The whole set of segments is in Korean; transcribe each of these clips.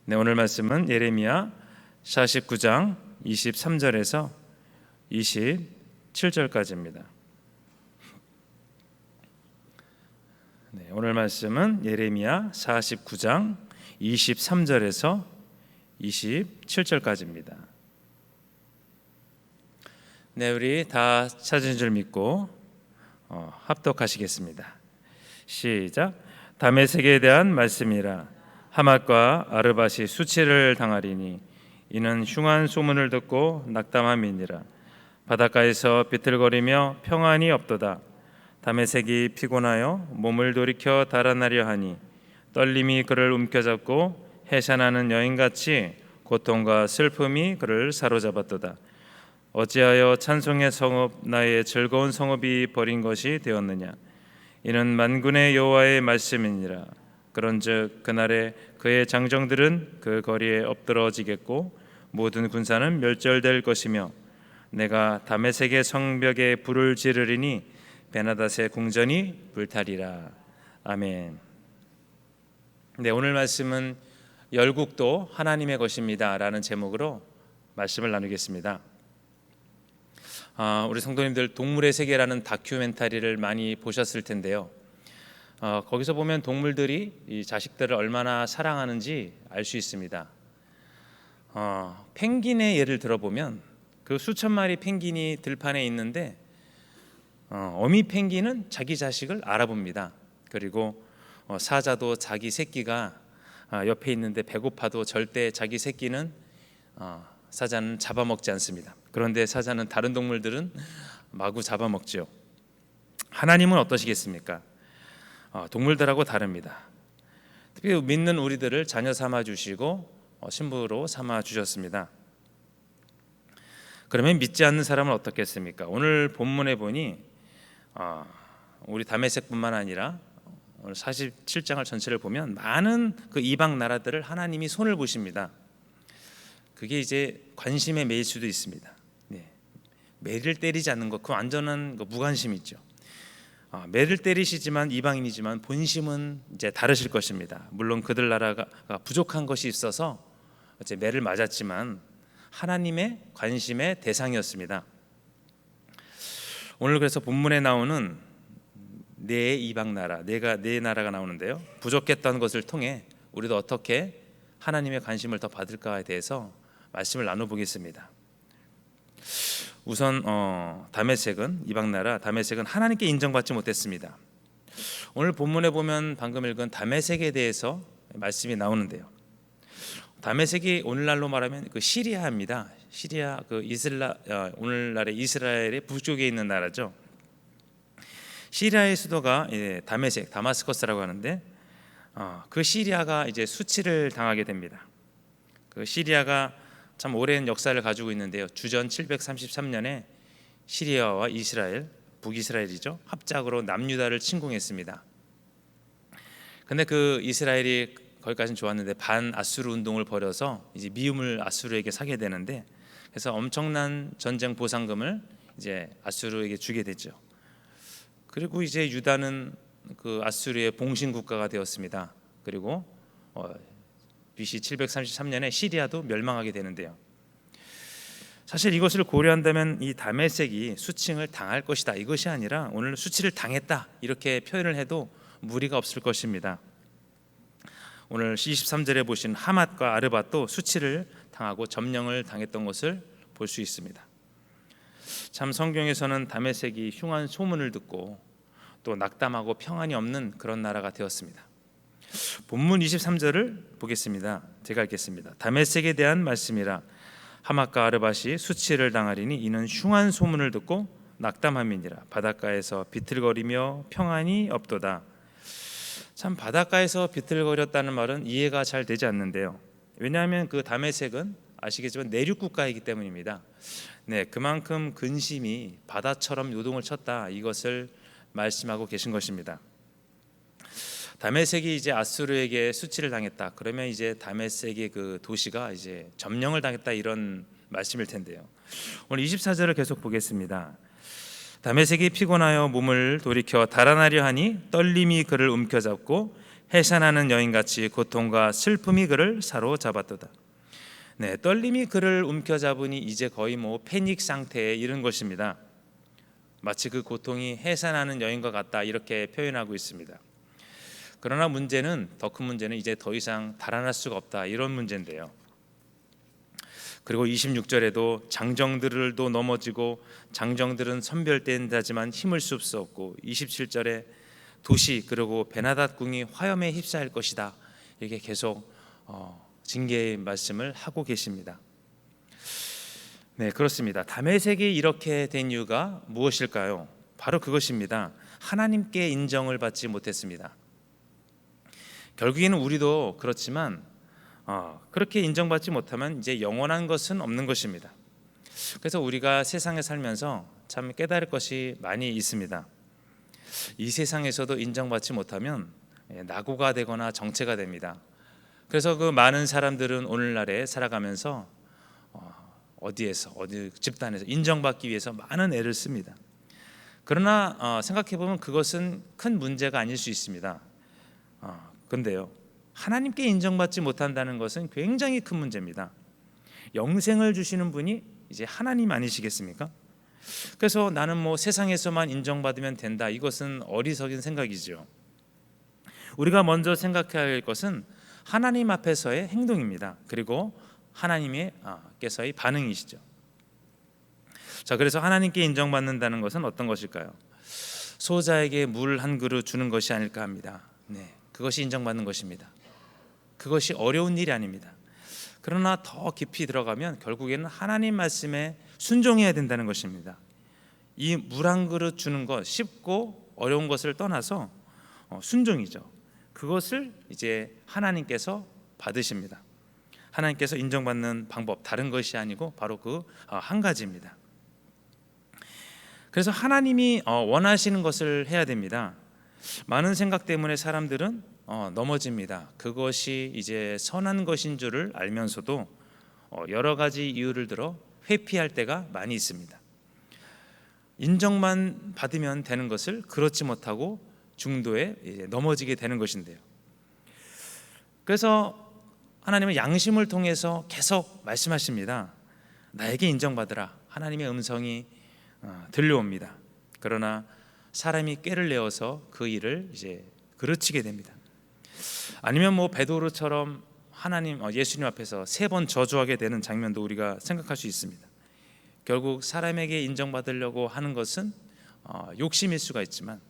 네, 오늘 말씀은 예레미야 49장 23절에서 27절까지입니다. 네, 오늘 말씀은 예레미야 49장 23절에서 27절까지입니다. 네, 우리 다 찾은 줄 믿고 합독하시겠습니다. 시작. 다메섹에 대한 말씀이라. 하맛과 아르밧이 수치를 당하리니 이는 흉한 소문을 듣고 낙담함이니라. 바닷가에서 비틀거리며 평안이 없도다. 다메섹이 피곤하여 몸을 돌이켜 달아나려 하니 떨림이 그를 움켜잡고 해산하는 여인같이 고통과 슬픔이 그를 사로잡았도다. 어찌하여 찬송의 성읍 나의 즐거운 성읍이 버린 것이 되었느냐. 이는 만군의 여호와의 말씀이니라. 그런즉 그날에 그의 장정들은 그 거리에 엎드러지겠고 모든 군사는 멸절될 것이며 내가 다메섹의 성벽에 불을 지르리니 베나닷의 궁전이 불타리라. 아멘. 네, 오늘 말씀은 열국도 하나님의 것입니다 라는 제목으로 말씀을 나누겠습니다. 우리 성도님들 동물의 세계라는 다큐멘터리를 많이 보셨을 텐데요. 거기서 보면 동물들이 이 자식들을 얼마나 사랑하는지 알 수 있습니다. 펭귄의 예를 들어보면 그 수천 마리 펭귄이 들판에 있는데 어미 펭귄은 자기 자식을 알아봅니다. 그리고 사자도 자기 새끼가 옆에 있는데 배고파도 절대 자기 새끼는 사자는 잡아먹지 않습니다. 그런데 사자는 다른 동물들은 마구 잡아먹죠. 하나님은 어떠시겠습니까? 동물들하고 다릅니다. 특히 믿는 우리들을 자녀 삼아 주시고 신부로 삼아 주셨습니다. 그러면 믿지 않는 사람은 어떻겠습니까? 오늘 본문에 보니 우리 다메섹뿐만 아니라 오늘 47장을 전체를 보면 많은 그 이방 나라들을 하나님이 손을 보십니다. 그게 이제 관심에 매일 수도 있습니다. 매를 때리지 않는 것, 그 완전한 무관심이죠. 매를 때리시지만 이방인이지만 본심은 이제 다르실 것입니다. 물론 그들 나라가 부족한 것이 있어서 이제 매를 맞았지만 하나님의 관심의 대상이었습니다. 오늘 그래서 본문에 나오는 네 이방 나라, 네 나라가 나오는데요. 부족했던 것을 통해 우리도 어떻게 하나님의 관심을 더 받을까에 대해서 말씀을 나눠보겠습니다. 우선 다메섹은 이방 나라 다메섹은 하나님께 인정받지 못했습니다. 오늘 본문에 보면 방금 읽은 다메섹에 대해서 말씀이 나오는데요. 다메섹이 오늘날로 말하면 그 시리아입니다. 시리아 오늘날의 이스라엘의 북쪽에 있는 나라죠. 시리아의 수도가 다메섹, 다마스커스라고 하는데 그 시리아가 이제 수치를 당하게 됩니다. 그 시리아가 참 오랜 역사를 가지고 있는데요. 주전 733년에 시리아와 이스라엘, 북이스라엘이죠, 합작으로 남유다를 침공했습니다. 근데 그 이스라엘이 거기까지는 좋았는데 반아수르 운동을 벌여서 이제 미움을 아수르에게 사게 되는데, 그래서 엄청난 전쟁 보상금을 이제 아수르에게 주게 되죠. 그리고 이제 유다는 그 아수르의 봉신 국가가 되었습니다. 그리고 BC 733년에 시리아도 멸망하게 되는데요. 사실 이것을 고려한다면 이 다메섹이 수칭을 당할 것이다, 이것이 아니라 오늘 수치를 당했다, 이렇게 표현을 해도 무리가 없을 것입니다. 오늘 23절에 보신 하맛과 아르밧도 수치를 당하고 점령을 당했던 것을 볼 수 있습니다. 참 성경에서는 다메섹이 흉한 소문을 듣고 또 낙담하고 평안이 없는 그런 나라가 되었습니다. 본문 23절을 보겠습니다. 제가 읽겠습니다. 다메섹에 대한 말씀이라. 하맛과 아르밧이 수치를 당하리니 이는 흉한 소문을 듣고 낙담함이니라. 바닷가에서 비틀거리며 평안이 없도다. 참 바닷가에서 비틀거렸다는 말은 이해가 잘 되지 않는데요. 왜냐하면 그 다메섹은 아시겠지만 내륙 국가이기 때문입니다. 네, 그만큼 근심이 바다처럼 요동을 쳤다, 이것을 말씀하고 계신 것입니다. 다메섹이 이제 아수르에게 수치를 당했다, 그러면 이제 다메섹의 그 도시가 이제 점령을 당했다, 이런 말씀일 텐데요. 오늘 24절을 계속 보겠습니다. 다메섹이 피곤하여 몸을 돌이켜 달아나려 하니 떨림이 그를 움켜잡고 해산하는 여인같이 고통과 슬픔이 그를 사로잡았도다. 네, 떨림이 그를 움켜잡으니 이제 거의 패닉 상태에 이른 것입니다. 마치 그 고통이 해산하는 여인과 같다 이렇게 표현하고 있습니다. 그러나 문제는, 더 큰 문제는 이제 더 이상 달아날 수가 없다 이런 문제인데요. 그리고 26절에도 장정들도 넘어지고 장정들은 선별된다지만 힘을 쓸 수 없고, 27절에 도시 그리고 베나닷 궁이 화염에 휩싸일 것이다 이렇게 계속 징계의 말씀을 하고 계십니다. 네, 그렇습니다. 다메섹이 이렇게 된 이유가 무엇일까요? 바로 그것입니다. 하나님께 인정을 받지 못했습니다. 결국에는 우리도 그렇지만 그렇게 인정받지 못하면 이제 영원한 것은 없는 것입니다. 그래서 우리가 세상에 살면서 참 깨달을 것이 많이 있습니다. 이 세상에서도 인정받지 못하면 낙오가 되거나 정체가 됩니다. 그래서 그 많은 사람들은 오늘날에 살아가면서 어디 집단에서 인정받기 위해서 많은 애를 씁니다. 그러나 생각해 보면 그것은 큰 문제가 아닐 수 있습니다. 근데요, 하나님께 인정받지 못한다는 것은 굉장히 큰 문제입니다. 영생을 주시는 분이 이제 하나님 아니시겠습니까? 그래서 나는 세상에서만 인정받으면 된다, 이것은 어리석은 생각이죠. 우리가 먼저 생각해야 할 것은 하나님 앞에서의 행동입니다. 그리고 하나님께서의 반응이시죠. 자, 그래서 하나님께 인정받는다는 것은 어떤 것일까요? 소자에게 물 한 그릇 주는 것이 아닐까 합니다. 네, 그것이 인정받는 것입니다. 그것이 어려운 일이 아닙니다. 그러나 더 깊이 들어가면 결국에는 하나님 말씀에 순종해야 된다는 것입니다. 이 물 한 그릇 주는 것, 쉽고 어려운 것을 떠나서 순종이죠. 그것을 이제 하나님께서 받으십니다. 하나님께서 인정받는 방법, 다른 것이 아니고 바로 그 한 가지입니다. 그래서 하나님이 원하시는 것을 해야 됩니다. 많은 생각 때문에 사람들은 넘어집니다. 그것이 이제 선한 것인 줄을 알면서도 여러 가지 이유를 들어 회피할 때가 많이 있습니다. 인정만 받으면 되는 것을 그렇지 못하고 중도에 이제 넘어지게 되는 것인데요. 그래서 하나님은 양심을 통해서 계속 말씀하십니다. 나에게 인정받으라. 하나님의 음성이 들려옵니다. 그러나 사람이 꾀를 내어서 그 일을 이제 그르치게 됩니다. 아니면 베드로처럼 예수님 앞에서 3번 저주하게 되는 장면도 우리가 생각할 수 있습니다. 결국 사람에게 인정받으려고 하는 것은 욕심일 수가 있지만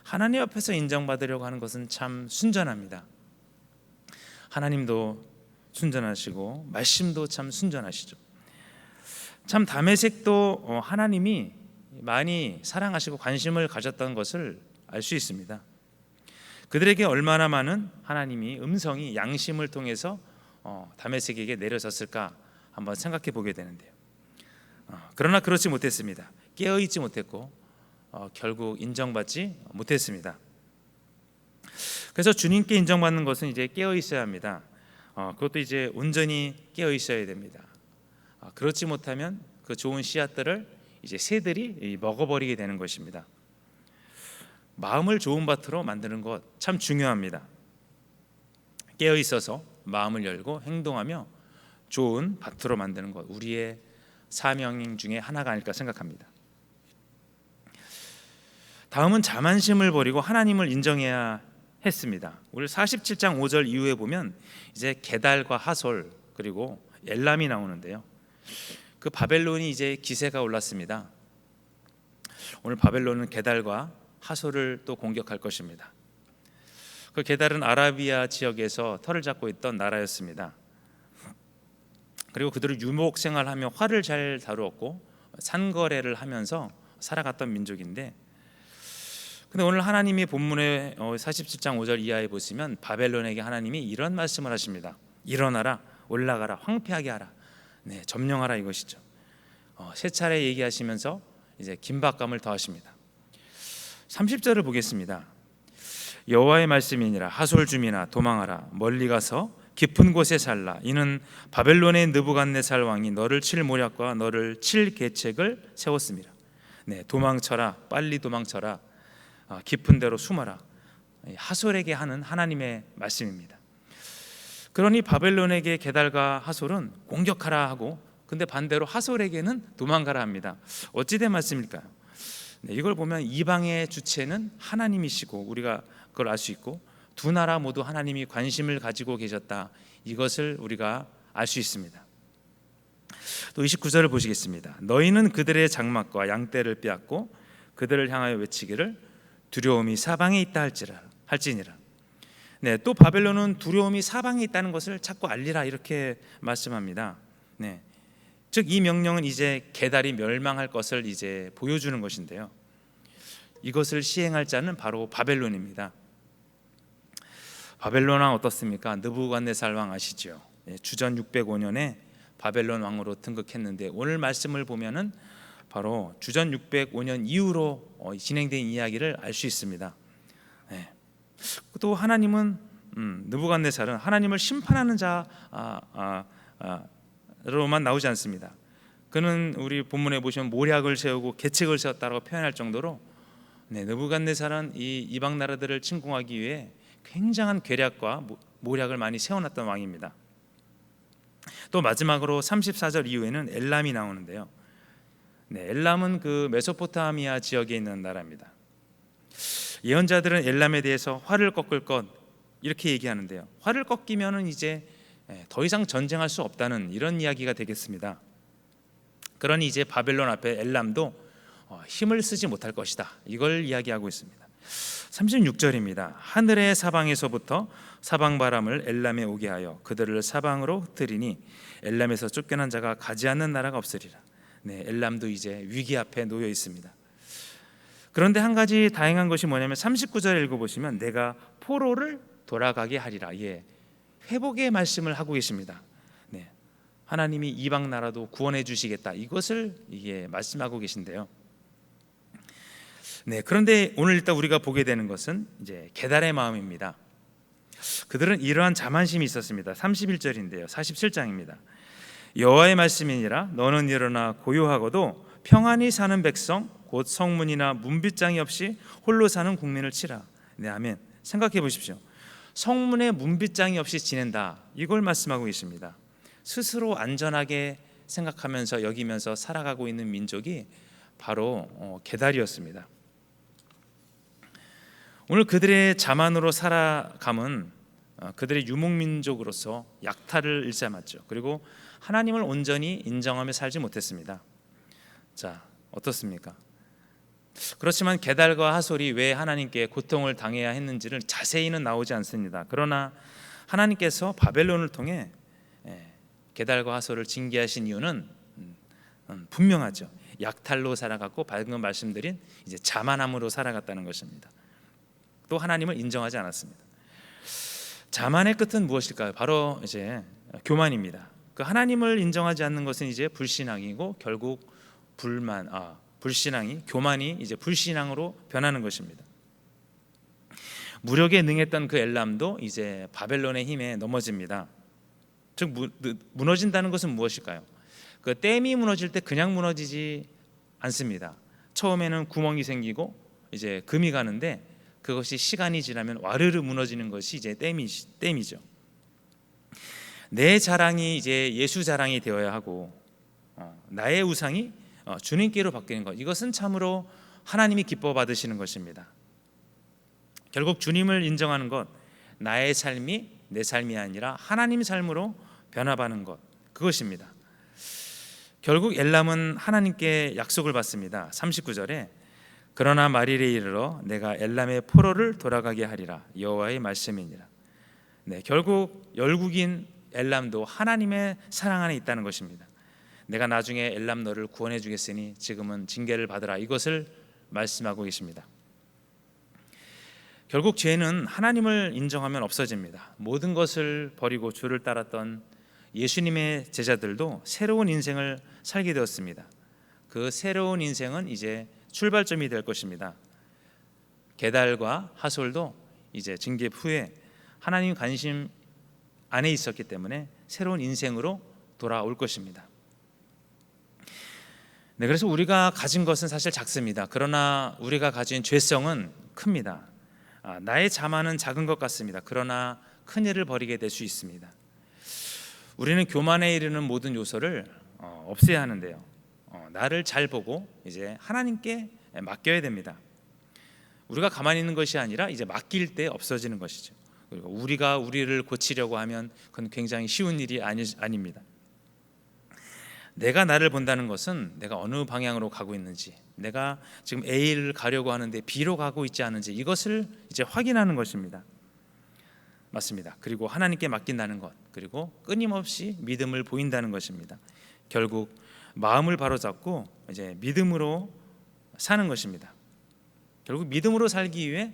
하나님 앞에서 인정받으려고 하는 것은 참 순전합니다. 하나님도 순전하시고 말씀도 참 순전하시죠. 참 다메섹도 하나님이 많이 사랑하시고 관심을 가졌던 것을 알 수 있습니다. 그들에게 얼마나 많은 하나님이 음성이 양심을 통해서 다메섹에게 내려졌을까 한번 생각해 보게 되는데요. 그러나 그렇지 못했습니다. 깨어있지 못했고 결국 인정받지 못했습니다. 그래서 주님께 인정받는 것은 이제 깨어 있어야 합니다. 그것도 이제 온전히 깨어 있어야 됩니다. 그렇지 못하면 그 좋은 씨앗들을 이제 새들이 먹어버리게 되는 것입니다. 마음을 좋은 밭으로 만드는 것 참 중요합니다. 깨어 있어서 마음을 열고 행동하며 좋은 밭으로 만드는 것, 우리의 사명 중에 하나가 아닐까 생각합니다. 다음은 자만심을 버리고 하나님을 인정해야 했습니다. 우리 47장 5절 이후에 보면 이제 게달과 하솔 그리고 엘람이 나오는데요. 그 바벨론이 이제 기세가 올랐습니다. 오늘 바벨론은 게달과 하솔을 또 공격할 것입니다. 그 게달은 아라비아 지역에서 터를 잡고 있던 나라였습니다. 그리고 그들은 유목 생활하며 활을 잘 다루었고 산거래를 하면서 살아갔던 민족인데, 근데 오늘 하나님이 본문의 47장 5절 이하에 보시면 바벨론에게 하나님이 이런 말씀을 하십니다. 일어나라, 올라가라, 황폐하게 하라, 네, 점령하라, 이것이죠. 세 차례 얘기하시면서 이제 긴박감을 더하십니다. 30절을 보겠습니다. 여호와의 말씀이니라, 하솔 주민아 도망하라, 멀리 가서 깊은 곳에 살라. 이는 바벨론의 느부갓네살 왕이 너를 칠 모략과 너를 칠 계책을 세웠습니다. 네, 도망쳐라, 빨리 도망쳐라, 깊은 데로 숨어라. 하솔에게 하는 하나님의 말씀입니다. 그러니 바벨론에게 게달과 하솔은 공격하라 하고, 근데 반대로 하솔에게는 도망가라 합니다. 어찌 된 말씀일까요? 이걸 보면 이방의 주체는 하나님이시고 우리가 그걸 알 수 있고, 두 나라 모두 하나님이 관심을 가지고 계셨다, 이것을 우리가 알 수 있습니다. 또 29절을 보시겠습니다. 너희는 그들의 장막과 양떼를 빼앗고 그들을 향하여 외치기를 두려움이 사방에 있다 할지니라. 또 바벨론은 두려움이 사방에 있다는 것을 자꾸 알리라, 이렇게 말씀합니다. 즉 이 명령은 이제 게달이 멸망할 것을 이제 보여주는 것인데요, 이것을 시행할 자는 바로 바벨론입니다. 바벨론 왕 어떻습니까? 느부갓네살 왕 아시죠? 주전 605년에 바벨론 왕으로 등극했는데, 오늘 말씀을 보면은 바로 주전 605년 이후로 진행된 이야기를 알 수 있습니다. 또 하나님은 느부갓네살은 하나님을 심판하는 자로만 나오지 않습니다. 그는 우리 본문에 보시면 모략을 세우고 계책을 세웠다고 표현할 정도로 느부갓네살은 이 이방 나라들을 침공하기 위해 굉장한 계략과 모략을 많이 세워놨던 왕입니다. 또 마지막으로 34절 이후에는 엘람이 나오는데요, 엘람은 그 메소포타미아 지역에 있는 나라입니다. 예언자들은 엘람에 대해서 활을 꺾을 것, 이렇게 얘기하는데요, 활을 꺾이면은 이제 더 이상 전쟁할 수 없다는 이런 이야기가 되겠습니다. 그러니 이제 바벨론 앞에 엘람도 힘을 쓰지 못할 것이다, 이걸 이야기하고 있습니다. 36절입니다. 하늘의 사방에서부터 사방 바람을 엘람에 오게 하여 그들을 사방으로 흩으리니 엘람에서 쫓겨난 자가 가지 않는 나라가 없으리라. 엘람도 이제 위기 앞에 놓여 있습니다. 그런데 한 가지 다행한 것이 뭐냐면 39절 읽어보시면 내가 포로를 돌아가게 하리라. 회복의 말씀을 하고 계십니다. 하나님이 이방 나라도 구원해 주시겠다, 이것을 말씀하고 계신데요. 그런데 오늘 일단 우리가 보게 되는 것은 이제 게달의 마음입니다. 그들은 이러한 자만심이 있었습니다. 31절인데요, 47장입니다. 여호와의 말씀이니라 너는 일어나 고요하고도 평안히 사는 백성 곧 성문이나 문빗장이 없이 홀로 사는 국민을 치라. 아멘. 생각해 보십시오. 성문에 문빗장이 없이 지낸다, 이걸 말씀하고 계십니다. 스스로 안전하게 생각하면서 여기면서 살아가고 있는 민족이 바로 게달이었습니다. 오늘 그들의 자만으로 살아감은 그들의 유목민족으로서 약탈을 일삼았죠. 그리고 하나님을 온전히 인정하며 살지 못했습니다. 자, 어떻습니까? 그렇지만 게달과 하솔이 왜 하나님께 고통을 당해야 했는지를 자세히는 나오지 않습니다. 그러나 하나님께서 바벨론을 통해 게달과 하솔을 징계하신 이유는 분명하죠. 약탈로 살아갔고 방금 말씀드린 이제 자만함으로 살아갔다는 것입니다. 또 하나님을 인정하지 않았습니다. 자만의 끝은 무엇일까요? 바로 이제 교만입니다. 그 하나님을 인정하지 않는 것은 이제 불신앙이고 결국 불신앙이 교만이 이제 불신앙으로 변하는 것입니다. 무력에 능했던 그 엘람도 이제 바벨론의 힘에 넘어집니다. 즉 무너진다는 것은 무엇일까요? 그 댐이 무너질 때 그냥 무너지지 않습니다. 처음에는 구멍이 생기고 이제 금이 가는데 그것이 시간이 지나면 와르르 무너지는 것이 이제 댐이죠. 내 자랑이 이제 예수 자랑이 되어야 하고 나의 우상이 주님께로 바뀌는 것, 이것은 참으로 하나님이 기뻐 받으시는 것입니다. 결국 주님을 인정하는 것, 나의 삶이 내 삶이 아니라 하나님 삶으로 변화하는 것, 그것입니다. 결국 엘람은 하나님께 약속을 받습니다. 39절에 그러나 말일에 이르러 내가 엘람의 포로를 돌아가게 하리라 여호와의 말씀이니라. 결국 열국인 엘람도 하나님의 사랑 안에 있다는 것입니다. 내가 나중에 엘람 너를 구원해 주겠으니 지금은 징계를 받으라, 이것을 말씀하고 계십니다. 결국 죄는 하나님을 인정하면 없어집니다. 모든 것을 버리고 주를 따랐던 예수님의 제자들도 새로운 인생을 살게 되었습니다. 그 새로운 인생은 이제 출발점이 될 것입니다. 게달과 하솔도 이제 징계 후에 하나님 관심 안에 있었기 때문에 새로운 인생으로 돌아올 것입니다. 그래서 우리가 가진 것은 사실 작습니다. 그러나 우리가 가진 죄성은 큽니다. 나의 자만은 작은 것 같습니다. 그러나 큰 일을 벌이게 될 수 있습니다. 우리는 교만에 이르는 모든 요소를 없애야 하는데요. 나를 잘 보고 이제 하나님께 맡겨야 됩니다. 우리가 가만히 있는 것이 아니라 이제 맡길 때 없어지는 것이죠. 그리고 우리가 우리를 고치려고 하면 그건 굉장히 쉬운 일이 아닙니다. 내가 나를 본다는 것은 내가 어느 방향으로 가고 있는지, 내가 지금 A를 가려고 하는데 B로 가고 있지 않은지 이것을 이제 확인하는 것입니다. 맞습니다. 그리고 하나님께 맡긴다는 것, 그리고 끊임없이 믿음을 보인다는 것입니다. 결국 마음을 바로잡고 이제 믿음으로 사는 것입니다. 결국 믿음으로 살기 위해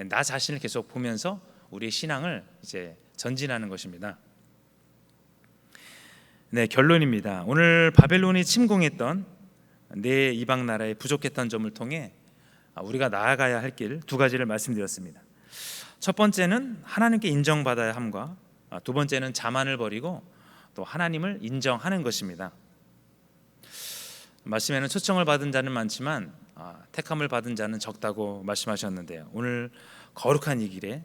나 자신을 계속 보면서 우리의 신앙을 이제 전진하는 것입니다. 네, 결론입니다. 오늘 바벨론이 침공했던 네 이방 나라의 부족했던 점을 통해 우리가 나아가야 할 길 두 가지를 말씀드렸습니다. 첫 번째는 하나님께 인정받아야 함과 두 번째는 자만을 버리고 또 하나님을 인정하는 것입니다. 말씀에는 초청을 받은 자는 많지만 택함을 받은 자는 적다고 말씀하셨는데요. 오늘 거룩한 이 길에,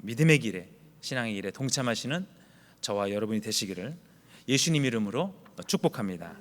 믿음의 길에, 신앙의 길에 동참하시는 저와 여러분이 되시기를 예수님 이름으로 축복합니다.